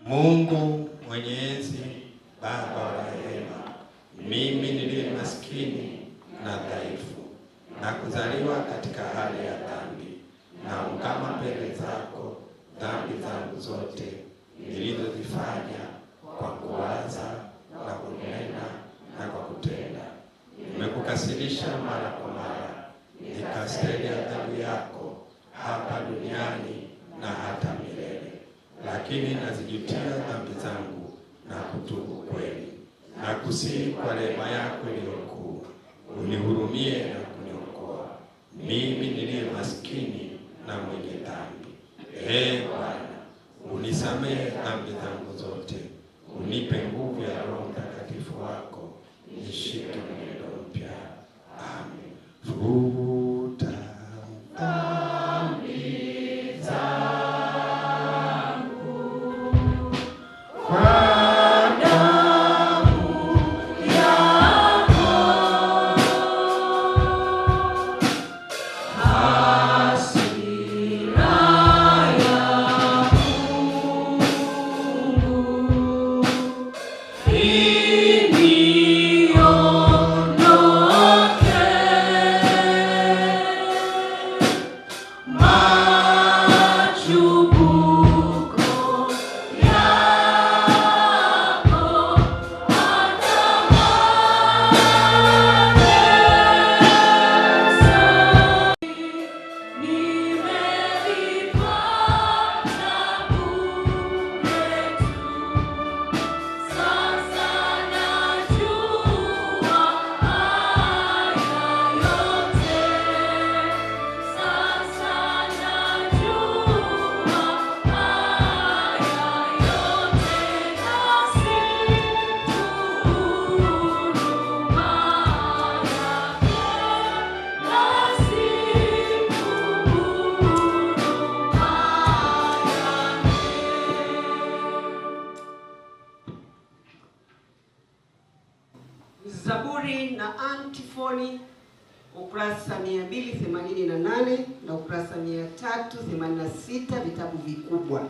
Mungu Mwenyezi, Baba wa rehema, mimi niliye maskini na dhaifu na kuzaliwa katika hali ya dhambi, naungama mbele zako dhambi zangu zote nilizozifanya kwa kuwaza na kunena na kwa kutenda. Nimekukasirisha mara kwa mara, nikastahili adhabu yako hapa duniani na hata milele. Lakini nazijutia dhambi zangu na kutubu kweli, na kusihi kwa rehema yako iliyokuu unihurumie na kuniokoa mimi niliye maskini na mwenye dhambi. Bwana, unisamehe dhambi zangu zote, unipe nguvu ya Roho Mtakatifu wako, nishike mwendo mpya. Amen. Futa dhambi zangu kwa Zaburi na antifoni ukurasa 288 na ukurasa 386, vitabu vikubwa.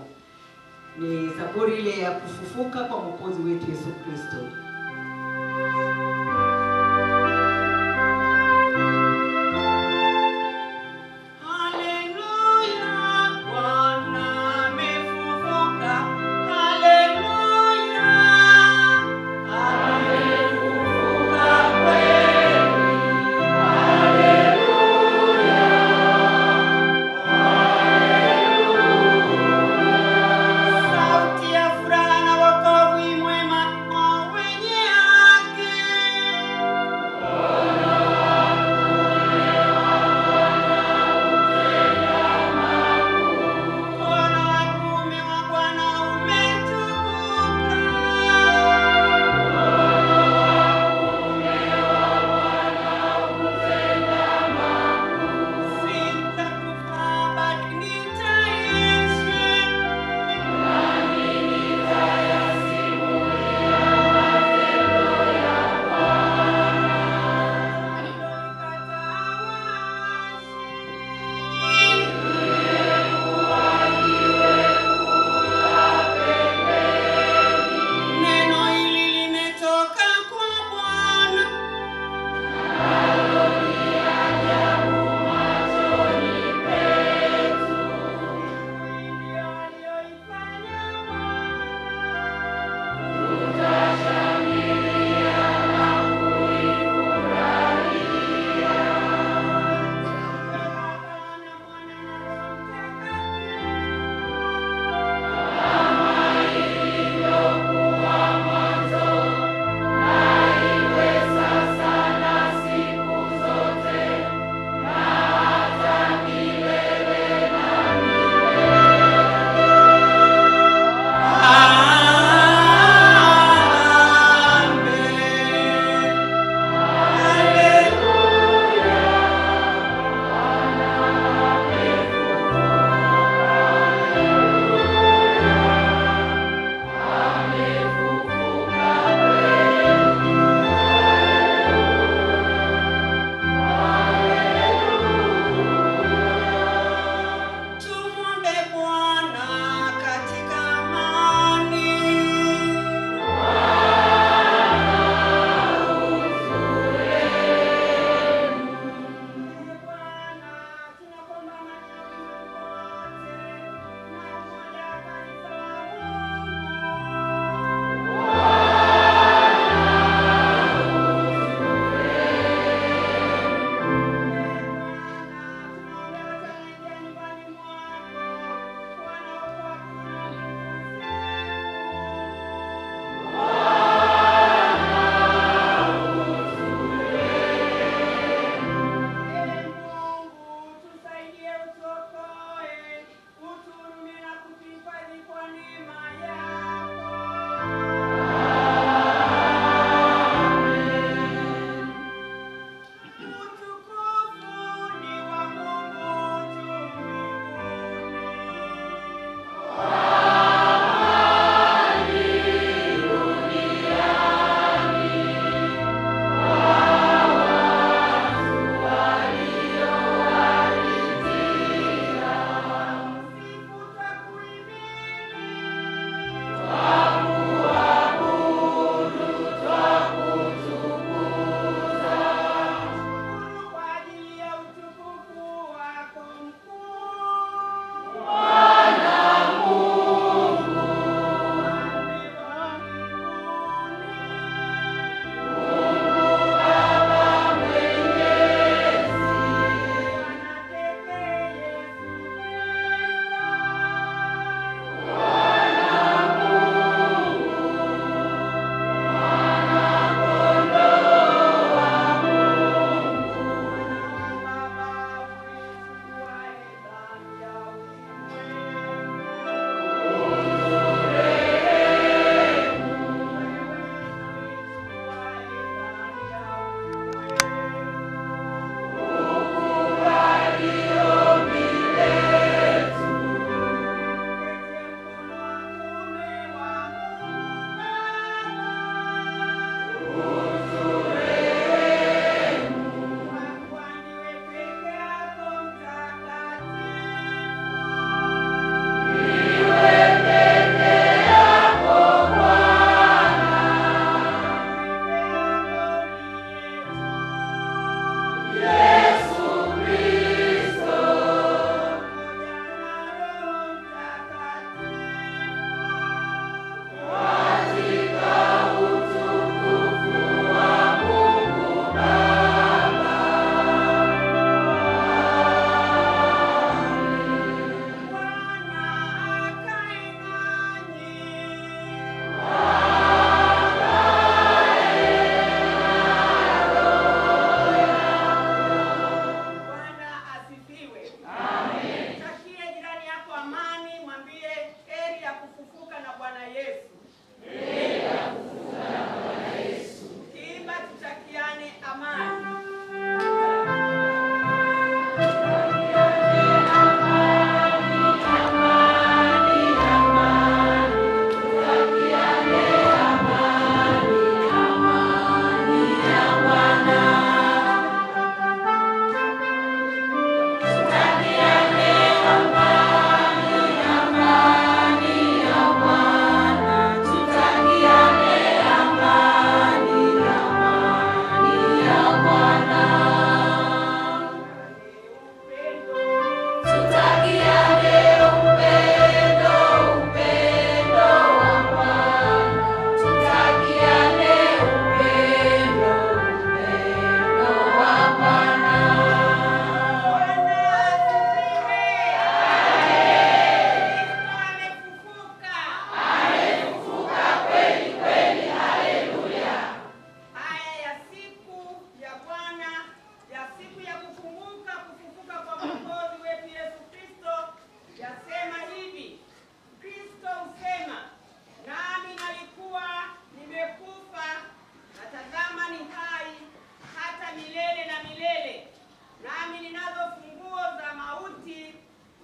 Ni zaburi ile ya kufufuka kwa Mwokozi wetu Yesu Kristo. Sauti ya furaha na wokovu mwema, wenye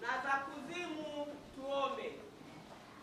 na za